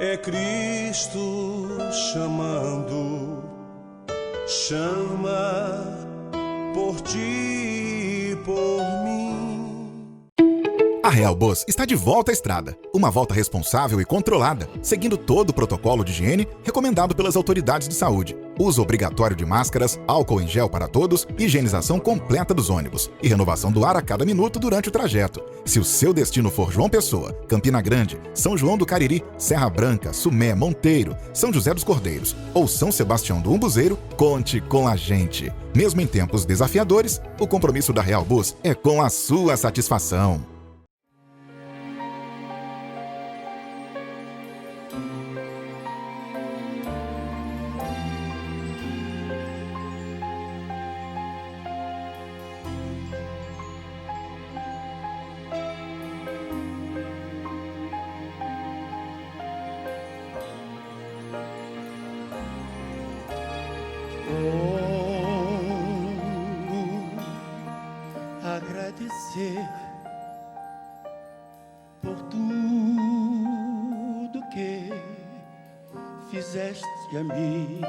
É Cristo chamando, chama por ti e por mim. A Real Bus está de volta à estrada. Uma volta responsável e controlada, seguindo todo o protocolo de higiene recomendado pelas autoridades de saúde. Uso obrigatório de máscaras, álcool em gel para todos, higienização completa dos ônibus e renovação do ar a cada minuto durante o trajeto. Se o seu destino for João Pessoa, Campina Grande, São João do Cariri, Serra Branca, Sumé, Monteiro, São José dos Cordeiros ou São Sebastião do Umbuzeiro, conte com a gente. Mesmo em tempos desafiadores, o compromisso da Real Bus é com a sua satisfação. Agradecer por tudo que fizeste a mim.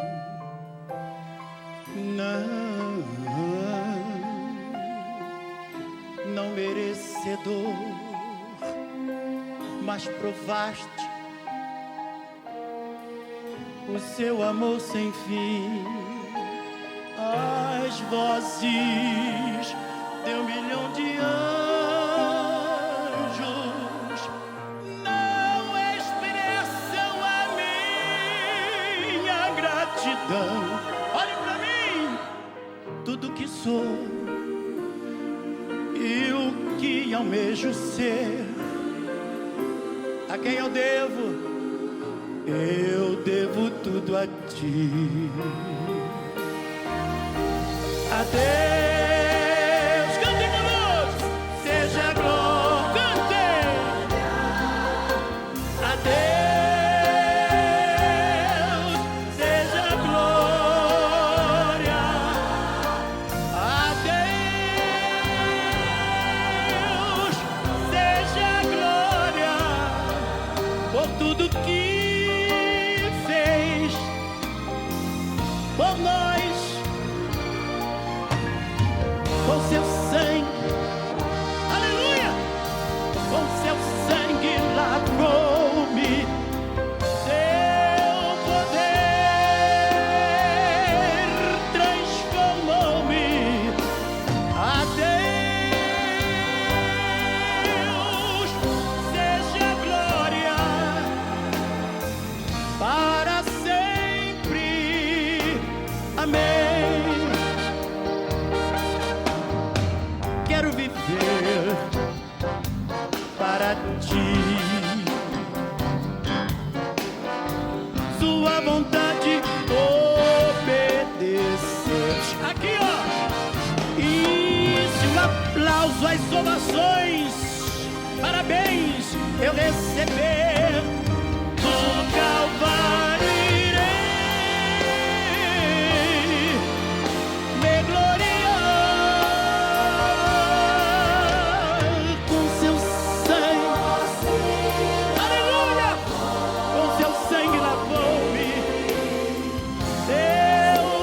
Não merecedor, mas provaste o seu amor sem fim. As vozes de 1 milhão de anjos não expressam a minha gratidão. Olhe pra mim, tudo que sou e o que almejo ser, a quem eu devo tudo a ti. A Deus, cantem conosco, seja glória, cantem. A Deus, seja glória. A Deus, seja glória por tudo que fez por nós. Com seu sangue, aleluia, com seu sangue lavou-me, seu poder transformou-me. A Deus seja glória para sempre, amém. Quero viver para ti, sua vontade obedecer. Aqui, ó, isso, um aplauso, as ovações, parabéns, eu receber do Calvário. Deus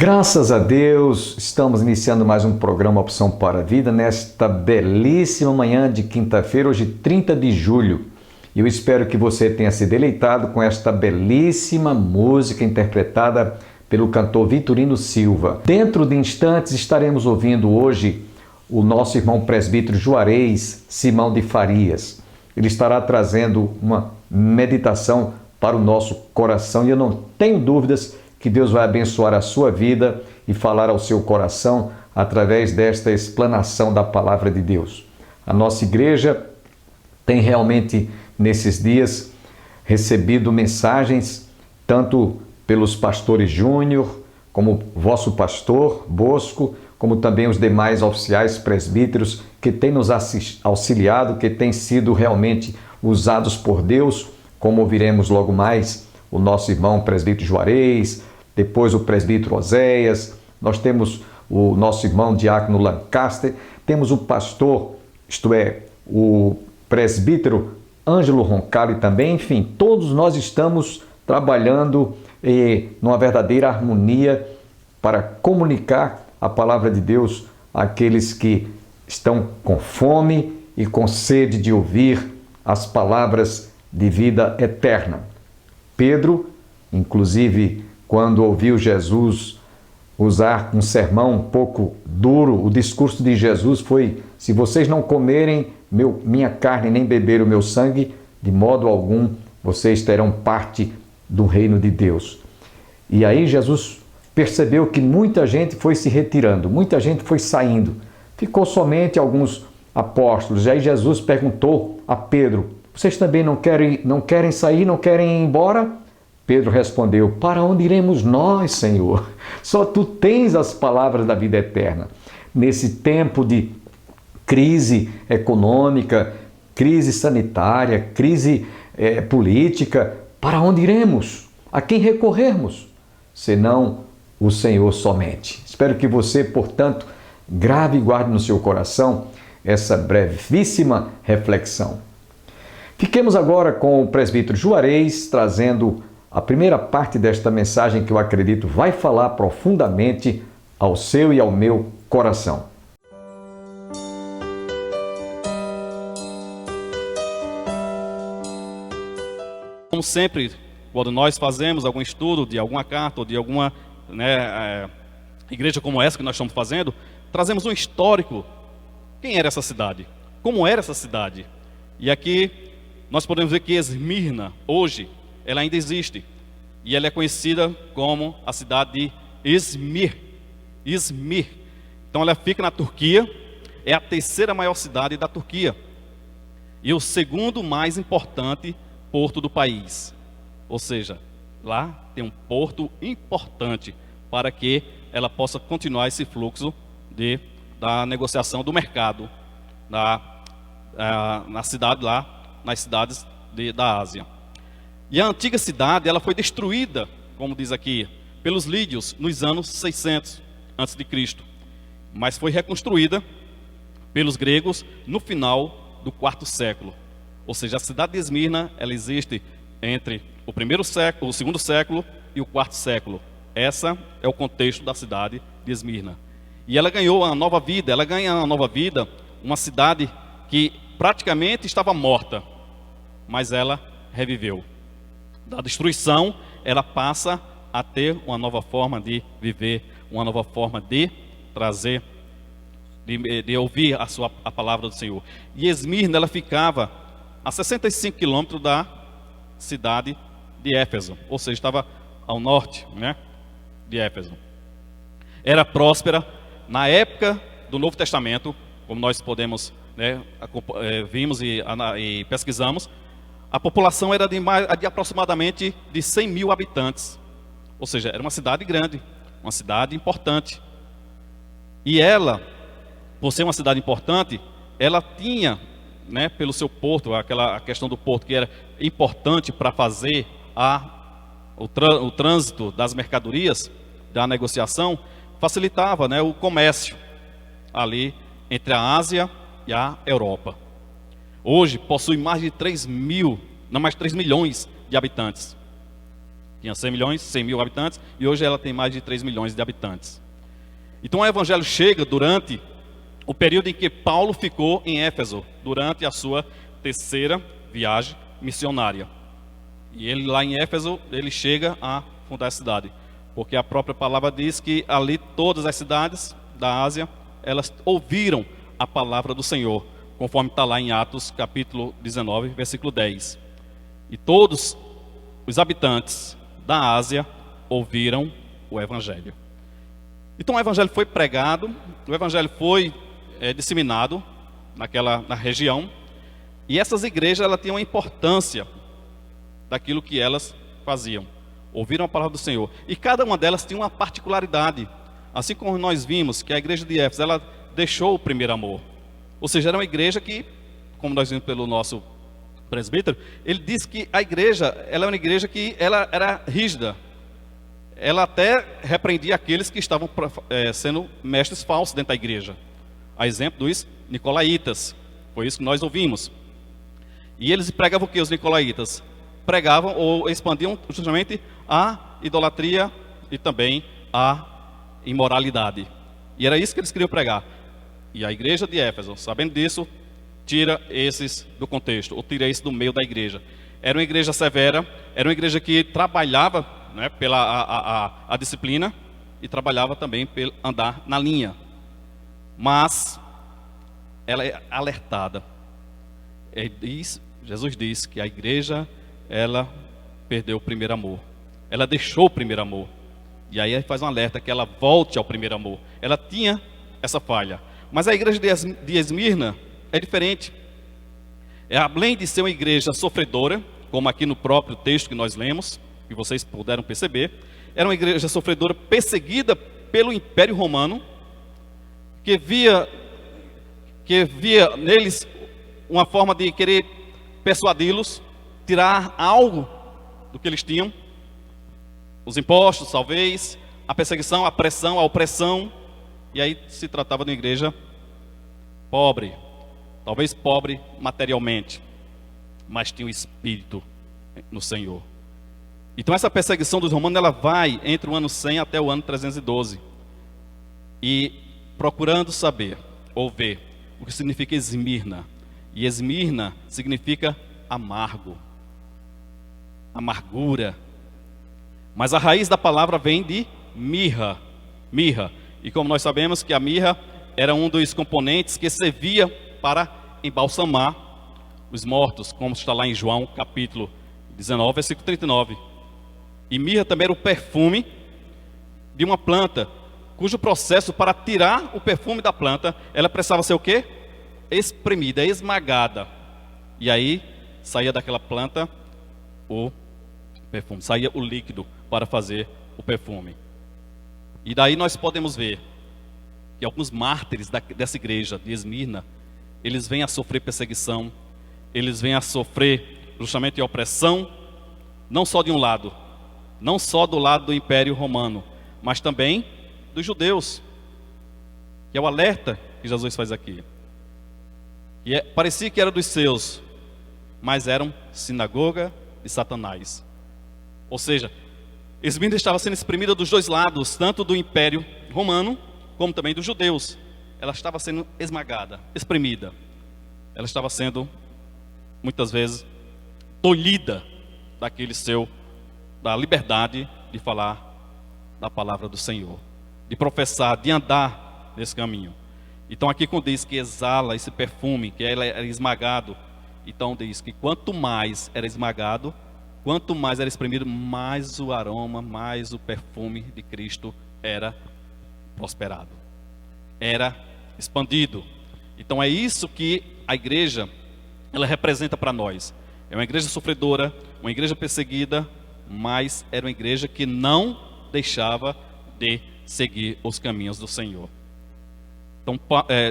Graças a Deus, estamos iniciando mais um programa Opção para a Vida nesta belíssima manhã de quinta-feira, hoje 30 de julho. E eu espero que você tenha se deleitado com esta belíssima música interpretada pelo cantor Vitorino Silva. Dentro de instantes estaremos ouvindo hoje o nosso irmão presbítero Juarez Simão de Farias. Ele estará trazendo uma meditação para o nosso coração e eu não tenho dúvidas que Deus vai abençoar a sua vida e falar ao seu coração através desta explanação da palavra de Deus. A nossa igreja tem realmente, nesses dias, recebido mensagens, tanto pelos pastores Júnior, como vosso pastor Bosco, como também os demais oficiais presbíteros que têm nos auxiliado, que têm sido realmente usados por Deus, como ouviremos logo mais o nosso irmão presbítero Juarez, depois o presbítero Oséias, nós temos o nosso irmão diácono Lancaster, temos o pastor, isto é, o presbítero Ângelo Roncalli também, enfim, todos nós estamos trabalhando numa verdadeira harmonia para comunicar a palavra de Deus àqueles que estão com fome e com sede de ouvir as palavras de vida eterna. Pedro, inclusive, quando ouviu Jesus usar um sermão um pouco duro, o discurso de Jesus foi: se vocês não comerem minha carne nem beberem o meu sangue, de modo algum vocês terão parte do reino de Deus. E aí Jesus percebeu que muita gente foi se retirando, muita gente foi saindo. Ficou somente alguns apóstolos. E aí Jesus perguntou a Pedro: vocês também não querem sair, não querem ir embora? Pedro respondeu: para onde iremos nós, Senhor? Só tu tens as palavras da vida eterna. Nesse tempo de crise econômica, crise sanitária, crise política, para onde iremos? A quem recorrermos? Senão o Senhor somente. Espero que você, portanto, grave e guarde no seu coração essa brevíssima reflexão. Fiquemos agora com o presbítero Juarez, trazendo a primeira parte desta mensagem que eu acredito vai falar profundamente ao seu e ao meu coração. Como sempre, quando nós fazemos algum estudo de alguma carta ou de alguma igreja como essa que nós estamos fazendo, trazemos um histórico. Quem era essa cidade? Como era essa cidade? E aqui nós podemos ver que Esmirna, hoje, ela ainda existe. E ela é conhecida como a cidade de Izmir. Então ela fica na Turquia, é a terceira maior cidade da Turquia. E o segundo mais importante porto do país. Ou seja, lá tem um porto importante para que ela possa continuar esse fluxo da negociação do mercado na cidade lá, nas cidades da Ásia. E a antiga cidade, ela foi destruída, como diz aqui, pelos lídios nos anos 600 a.C., mas foi reconstruída pelos gregos no final do quarto século. Ou seja, a cidade de Esmirna, ela existe entre o primeiro século, o segundo século e o quarto século. Essa é o contexto da cidade de Esmirna. E ela ganhou uma nova vida, uma cidade que praticamente estava morta, mas ela reviveu. Da destruição, ela passa a ter uma nova forma de viver, uma nova forma de trazer, de ouvir a palavra do Senhor. E Esmirna, ela ficava a 65 quilômetros da cidade de Éfeso, ou seja, estava ao norte, né, de Éfeso. Era próspera. Na época do Novo Testamento, como nós podemos, né, vimos e pesquisamos, a população era de aproximadamente de 100 mil habitantes. Ou seja, era uma cidade grande, uma cidade importante. E ela, por ser uma cidade importante, ela tinha, né, pelo seu porto, a questão do porto que era importante para fazer o trânsito das mercadorias, da negociação, facilitava, né, o comércio ali entre a Ásia e a Europa. Hoje possui mais de 3 milhões de habitantes. Tinha 100 mil habitantes e hoje ela tem mais de 3 milhões de habitantes. Então o evangelho chega durante o período em que Paulo ficou em Éfeso, durante a sua terceira viagem missionária. E ele lá em Éfeso, ele chega a fundar a cidade, porque a própria palavra diz que ali todas as cidades da Ásia, elas ouviram a palavra do Senhor, conforme está lá em Atos capítulo 19, versículo 10. E todos os habitantes da Ásia ouviram o evangelho. Então o evangelho foi pregado, o evangelho foi disseminado na região, e essas igrejas elas tinham uma importância daquilo que elas faziam. Ouviram a palavra do Senhor. E cada uma delas tinha uma particularidade. Assim como nós vimos que a igreja de Éfeso, ela deixou o primeiro amor. Ou seja, era uma igreja que, como nós vimos pelo nosso presbítero, ele disse que a igreja, ela é uma igreja que ela era rígida. Ela até repreendia aqueles que estavam sendo mestres falsos dentro da igreja. A exemplo dos nicolaítas. Foi isso que nós ouvimos. E eles pregavam o que, os nicolaítas? Pregavam ou expandiam justamente a idolatria e também a imoralidade. E era isso que eles queriam pregar. E a igreja de Éfeso, sabendo disso, tira esses do contexto, ou tira isso do meio da igreja. Era uma igreja severa, era uma igreja que trabalhava, né, pela a disciplina e trabalhava também pelo andar na linha. Mas ela é alertada. Jesus diz que a igreja, ela perdeu o primeiro amor. Ela deixou o primeiro amor. E aí ele faz um alerta que ela volte ao primeiro amor. Ela tinha essa falha. Mas a igreja de Esmirna é diferente. Além de ser uma igreja sofredora, como aqui no próprio texto que nós lemos, que vocês puderam perceber, era uma igreja sofredora perseguida pelo Império Romano, que via neles uma forma de querer persuadi-los, tirar algo do que eles tinham, os impostos, talvez, a perseguição, a pressão, a opressão. E aí se tratava de uma igreja pobre, talvez pobre materialmente, mas tinha o espírito no Senhor. Então essa perseguição dos romanos, ela vai entre o ano 100 até o ano 312. E procurando saber, ou ver, o que significa Esmirna. E Esmirna significa amargo, amargura. Mas a raiz da palavra vem de mirra. E como nós sabemos que a mirra era um dos componentes que servia para embalsamar os mortos, como está lá em João capítulo 19, versículo 39. E mirra também era o perfume de uma planta, cujo processo para tirar o perfume da planta, ela precisava ser o quê? Espremida, esmagada. E aí saía daquela planta o perfume, saía o líquido para fazer o perfume. E daí nós podemos ver que alguns mártires dessa igreja de Esmirna, eles vêm a sofrer perseguição, eles vêm a sofrer justamente opressão, não só de um lado, não só do lado do Império Romano, mas também dos judeus, que é o alerta que Jesus faz aqui. E parecia que era dos seus, mas eram sinagoga de Satanás. Ou seja, Esmirna estava sendo exprimida dos dois lados, tanto do Império Romano, como também dos judeus. Ela estava sendo esmagada, exprimida. Ela estava sendo, muitas vezes, tolhida da liberdade de falar da palavra do Senhor, de professar, de andar nesse caminho. Então aqui quando diz que exala esse perfume, que ele era esmagado, então diz que quanto mais era esmagado, quanto mais era espremido, mais o aroma, mais o perfume de Cristo era prosperado, era expandido. Então é isso que a igreja, ela representa para nós. É uma igreja sofredora, uma igreja perseguida, mas era uma igreja que não deixava de seguir os caminhos do Senhor. Então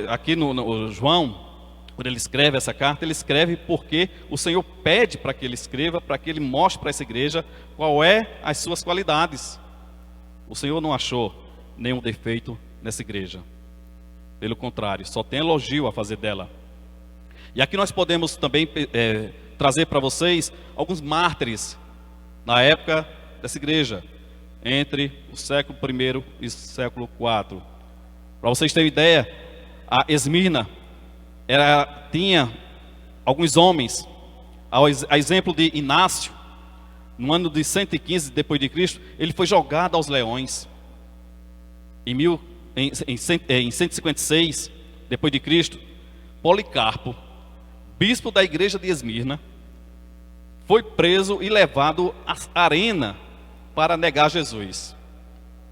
aqui no João, quando ele escreve essa carta, ele escreve porque o Senhor pede para que ele escreva, para que ele mostre para essa igreja qual é as suas qualidades. O Senhor não achou nenhum defeito nessa igreja. Pelo contrário, só tem elogio a fazer dela. E aqui nós podemos também trazer para vocês alguns mártires na época dessa igreja, entre o século I e o século IV. Para vocês terem ideia, a Esmirna tinha alguns homens, a exemplo de Inácio, no ano de 115 depois de Cristo, ele foi jogado aos leões. Em 156 depois de Cristo, Policarpo, bispo da igreja de Esmirna, foi preso e levado à arena para negar Jesus.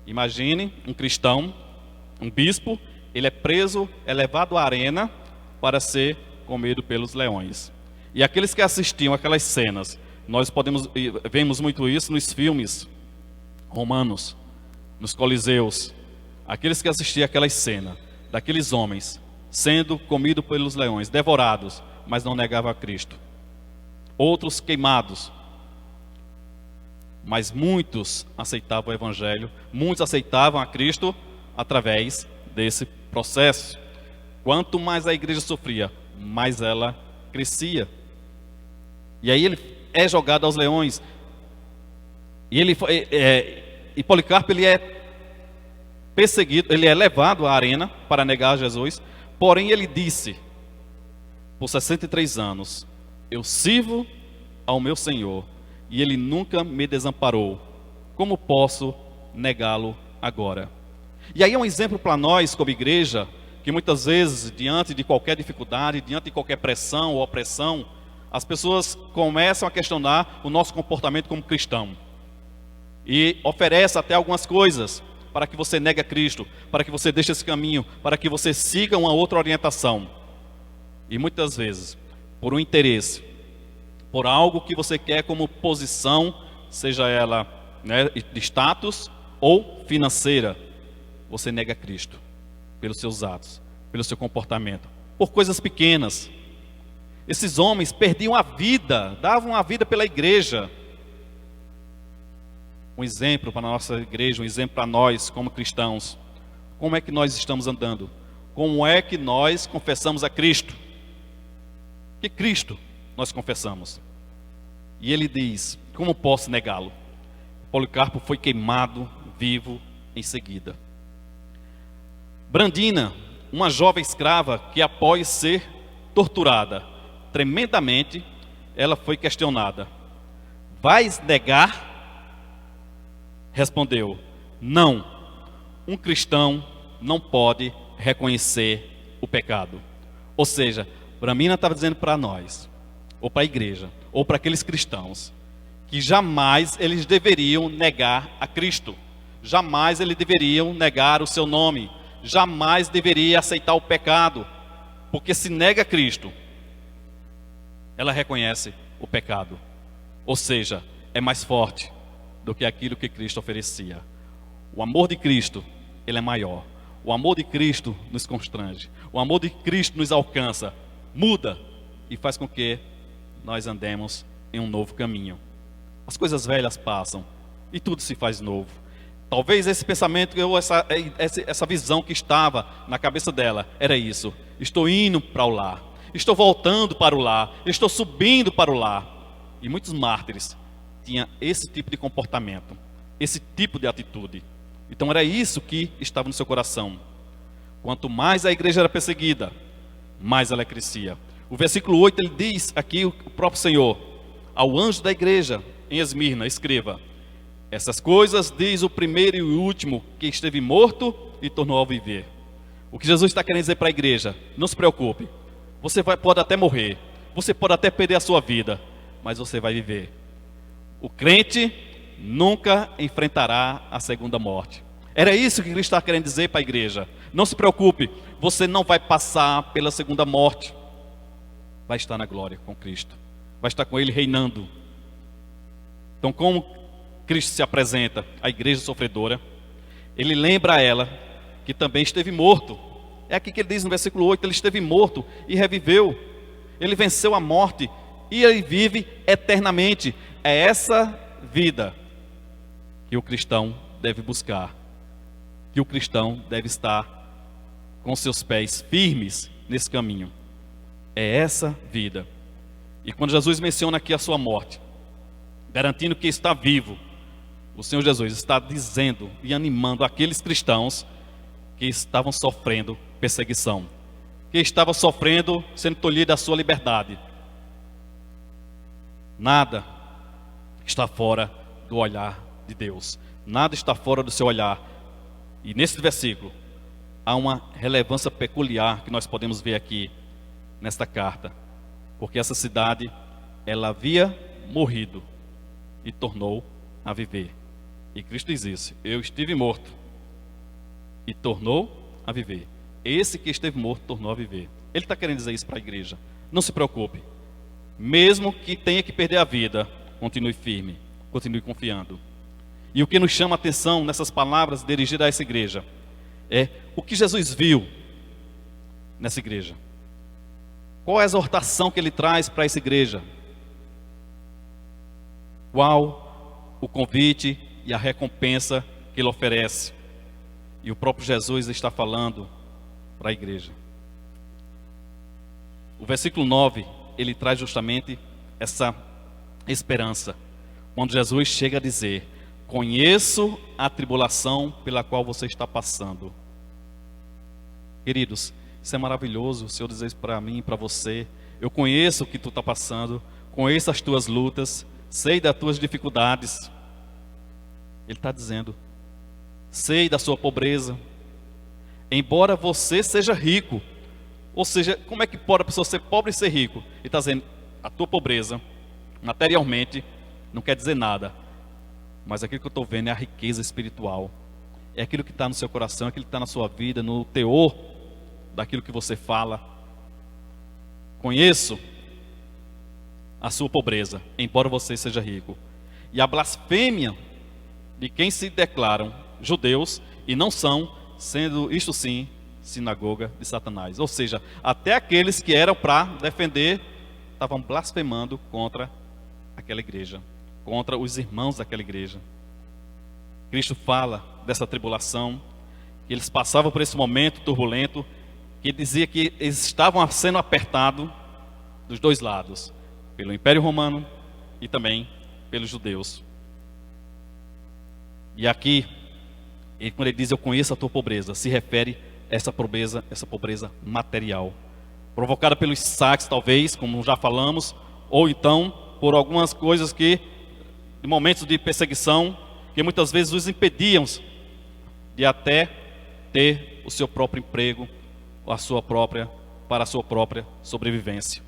Imagine um cristão, um bispo, ele é preso, é levado à arena para ser comido pelos leões. E aqueles que assistiam aquelas cenas, nós vemos muito isso nos filmes romanos, nos coliseus. Aqueles que assistiam aquelas cenas, daqueles homens sendo comidos pelos leões, devorados, mas não negavam a Cristo. Outros queimados. Mas muitos aceitavam o Evangelho, muitos aceitavam a Cristo através desse processo. Quanto mais a igreja sofria, mais ela crescia. E aí ele é jogado aos leões. E Policarpo, ele é perseguido, ele é levado à arena para negar Jesus. Porém ele disse, por 63 anos, eu sirvo ao meu Senhor e ele nunca me desamparou. Como posso negá-lo agora? E aí é um exemplo para nós como igreja, que muitas vezes, diante de qualquer dificuldade, diante de qualquer pressão ou opressão, as pessoas começam a questionar o nosso comportamento como cristão. E oferece até algumas coisas para que você negue a Cristo, para que você deixe esse caminho, para que você siga uma outra orientação. E muitas vezes, por um interesse, por algo que você quer como posição, seja ela de status ou financeira, você nega Cristo pelos seus atos, pelo seu comportamento, por coisas pequenas. Esses homens perdiam a vida, davam a vida pela igreja. Um exemplo para a nossa igreja, um exemplo para nós como cristãos. Como é que nós estamos andando? Como é que nós confessamos a Cristo? Que Cristo nós confessamos? E ele diz, como posso negá-lo? Policarpo foi queimado vivo em seguida. Brandina, uma jovem escrava que após ser torturada tremendamente, ela foi questionada. Vais negar? Respondeu, não, um cristão não pode reconhecer o pecado. Ou seja, Brandina estava dizendo para nós, ou para a igreja, ou para aqueles cristãos, que jamais eles deveriam negar a Cristo, jamais eles deveriam negar o seu nome, jamais deveria aceitar o pecado, porque se nega a Cristo, ela reconhece o pecado, ou seja, é mais forte do que aquilo que Cristo oferecia. O amor de Cristo, ele é maior. O amor de Cristo nos constrange. O amor de Cristo nos alcança, muda e faz com que nós andemos em um novo caminho. As coisas velhas passam e tudo se faz novo. Talvez esse pensamento, essa visão que estava na cabeça dela, era isso. Estou indo para o lar, estou voltando para o lar, estou subindo para o lar. E muitos mártires tinha esse tipo de comportamento, esse tipo de atitude. Então era isso que estava no seu coração. Quanto mais a igreja era perseguida, mais ela crescia. O versículo 8, ele diz aqui, o próprio Senhor, ao anjo da igreja em Esmirna, escreva, Essas coisas diz o primeiro e o último, que esteve morto e tornou a viver. O que Jesus está querendo dizer para a igreja: não se preocupe, você pode até morrer, você pode até perder a sua vida, mas você vai viver. O crente nunca enfrentará a segunda morte. Era isso que Cristo está querendo dizer para a igreja. Não se preocupe, você não vai passar pela segunda morte. Vai estar na glória com Cristo, vai estar com Ele reinando. Então, como Cristo se apresenta à igreja sofredora, Ele lembra a ela que também esteve morto. É aqui que ele diz no versículo 8, ele esteve morto e reviveu. Ele venceu a morte e ele vive eternamente. É essa vida que o cristão deve buscar, que o cristão deve estar com seus pés firmes nesse caminho. É essa vida. E quando Jesus menciona aqui a sua morte, garantindo que está vivo, o Senhor Jesus está dizendo e animando aqueles cristãos que estavam sofrendo perseguição, que estavam sofrendo, sendo tolhido da sua liberdade. Nada está fora do olhar de Deus, nada está fora do seu olhar. E nesse versículo há uma relevância peculiar que nós podemos ver aqui nesta carta, porque essa cidade, ela havia morrido e tornou a viver. E Cristo diz isso: eu estive morto e tornou a viver. Esse que esteve morto tornou a viver. Ele está querendo dizer isso para a igreja: não se preocupe, mesmo que tenha que perder a vida, continue firme, continue confiando. E o que nos chama a atenção nessas palavras dirigidas a essa igreja é o que Jesus viu nessa igreja. Qual é a exortação que ele traz para essa igreja? Qual o convite e a recompensa que ele oferece? E o próprio Jesus está falando para a igreja. O versículo 9, ele traz justamente essa esperança. Quando Jesus chega a dizer: conheço a tribulação pela qual você está passando. Queridos, isso é maravilhoso, o Senhor dizer isso para mim e para você. Eu conheço o que tu está passando, conheço as tuas lutas, sei das tuas dificuldades. Ele está dizendo: sei da sua pobreza, embora você seja rico. Ou seja, como é que pode a pessoa ser pobre e ser rico? Ele está dizendo: a tua pobreza, materialmente, não quer dizer nada, mas aquilo que eu estou vendo é a riqueza espiritual. É aquilo que está no seu coração, aquilo que está na sua vida, no teor daquilo que você fala. Conheço a sua pobreza, embora você seja rico, e a blasfêmia de quem se declaram judeus e não são, sendo isto sim sinagoga de Satanás. Ou seja, até aqueles que eram para defender estavam blasfemando contra aquela igreja, contra os irmãos daquela igreja. Cristo fala dessa tribulação, que eles passavam por esse momento turbulento, que dizia que eles estavam sendo apertados dos dois lados, pelo Império Romano e também pelos judeus. E aqui, quando ele diz: eu conheço a tua pobreza, se refere a essa pobreza material, provocada pelos saques, talvez, como já falamos, ou então por algumas coisas que, de momentos de perseguição, que muitas vezes os impediam de até ter o seu próprio emprego, para a sua própria sobrevivência.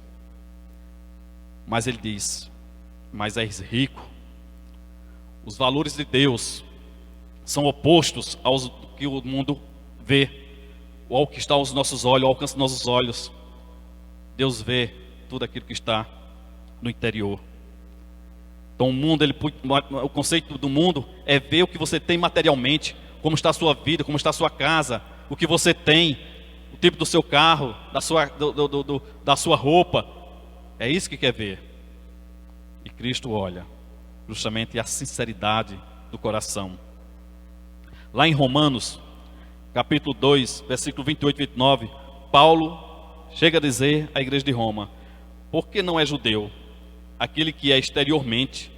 Mas ele diz: mas és rico. Os valores de Deus são opostos aos que o mundo vê, ou ao que está aos nossos olhos, ao alcance dos nossos olhos. Deus vê tudo aquilo que está no interior. Então o conceito do mundo é ver o que você tem materialmente, como está a sua vida, como está a sua casa, o que você tem, o tipo do seu carro, da sua roupa. É isso que quer ver. E Cristo olha justamente a sinceridade do coração. Lá em Romanos, capítulo 2, versículo 28 e 29, Paulo chega a dizer à igreja de Roma: porque não é judeu aquele que é exteriormente,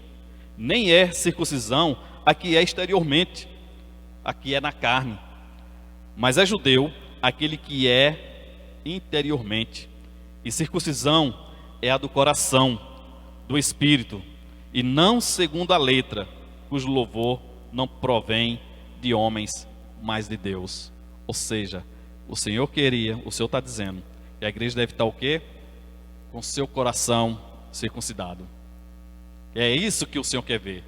nem é circuncisão a que é exteriormente, a que é na carne, mas é judeu aquele que é interiormente. E circuncisão é a do coração, do espírito, e não segundo a letra, cujo louvor não provém de homens, mas de Deus. Ou seja, o Senhor queria, o Senhor está dizendo, que a igreja deve estar o quê? Com seu coração circuncidado. É isso que o Senhor quer ver.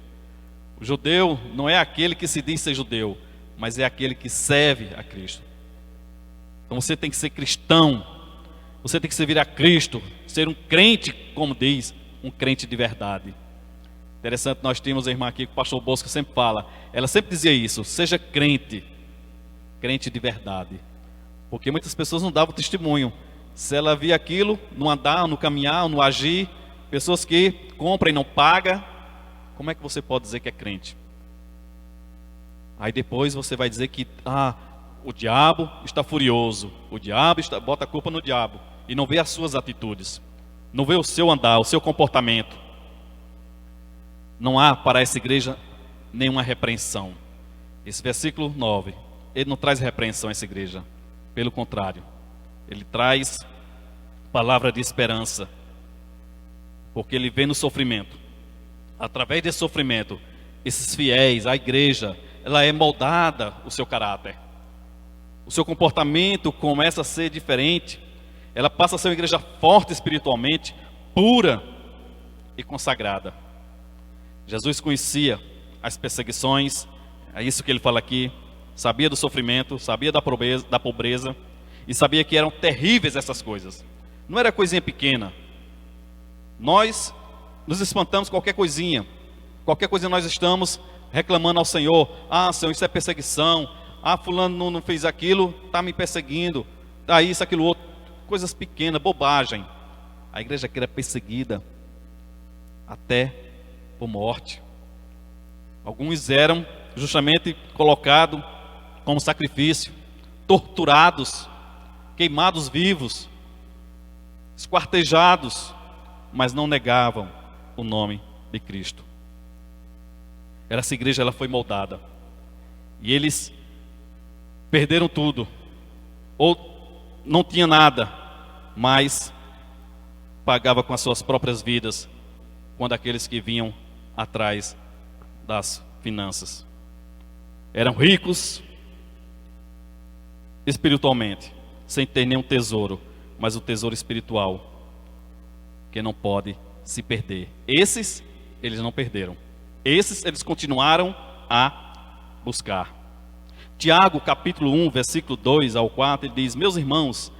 O judeu não é aquele que se diz ser judeu, mas é aquele que serve a Cristo. Então você tem que ser cristão, você tem que servir a Cristo, ser um crente, como diz, um crente de verdade. Interessante, nós temos a irmã aqui que o pastor Bosco sempre fala, ela sempre dizia isso, seja crente, crente de verdade. Porque muitas pessoas não davam testemunho. Se ela via aquilo, no andar, no caminhar, no agir, pessoas que compram e não pagam, como é que você pode dizer que é crente? Aí depois você vai dizer que o diabo está furioso, o diabo bota a culpa no diabo e não vê as suas atitudes, não vê o seu andar, o seu comportamento. Não há para essa igreja nenhuma repreensão. Esse versículo 9, ele não traz repreensão a essa igreja, pelo contrário, ele traz palavra de esperança, porque ele vê no sofrimento. Através desse sofrimento, esses fiéis, a igreja, ela é moldada o seu caráter. O seu comportamento começa a ser diferente. Ela passa a ser uma igreja forte espiritualmente, pura e consagrada. Jesus conhecia as perseguições, é isso que ele fala aqui, sabia do sofrimento, sabia da pobreza e sabia que eram terríveis essas coisas. Não era coisinha pequena. Nós nos espantamos qualquer coisinha nós estamos reclamando ao Senhor. Senhor, isso é perseguição. Fulano não fez aquilo, está me perseguindo. Isso, aquilo outro. Coisas pequenas, bobagem. A igreja aqui era perseguida até por morte. Alguns eram justamente colocados como sacrifício, torturados, queimados vivos, esquartejados, mas não negavam o nome de Cristo. Essa igreja, ela foi moldada. E eles perderam tudo, ou não tinha nada, mas pagava com as suas próprias vidas, quando aqueles que vinham atrás das finanças. Eram ricos espiritualmente, sem ter nenhum tesouro, mas o tesouro espiritual, que não pode se perder. Esses, eles não perderam. Esses, eles continuaram a buscar. Tiago, capítulo 1, versículo 2 ao 4, ele diz: meus irmãos,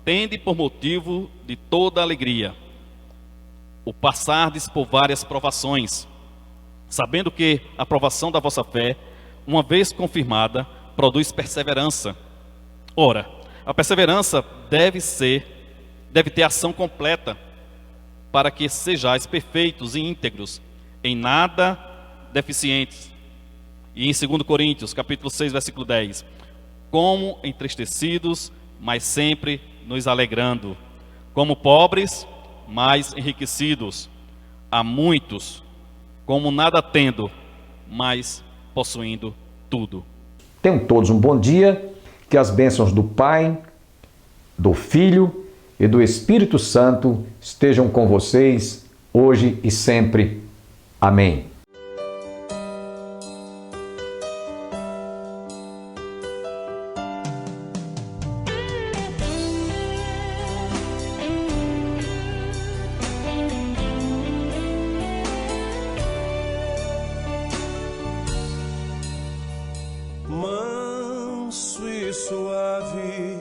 tende por motivo de toda alegria o passardes por várias provações, sabendo que a provação da vossa fé, uma vez confirmada, produz perseverança. Ora, a perseverança deve ter ação completa, para que sejais perfeitos e íntegros, em nada deficientes. E em 2 Coríntios, capítulo 6, versículo 10, como entristecidos, mas sempre nos alegrando, como pobres, mas enriquecidos, a muitos, como nada tendo, mas possuindo tudo. Tenham todos um bom dia, que as bênçãos do Pai, do Filho e do Espírito Santo estejam com vocês, hoje e sempre. Amém. Manso e suave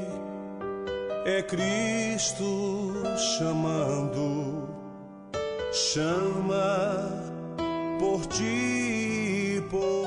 é Cristo chamando, chama por ti, por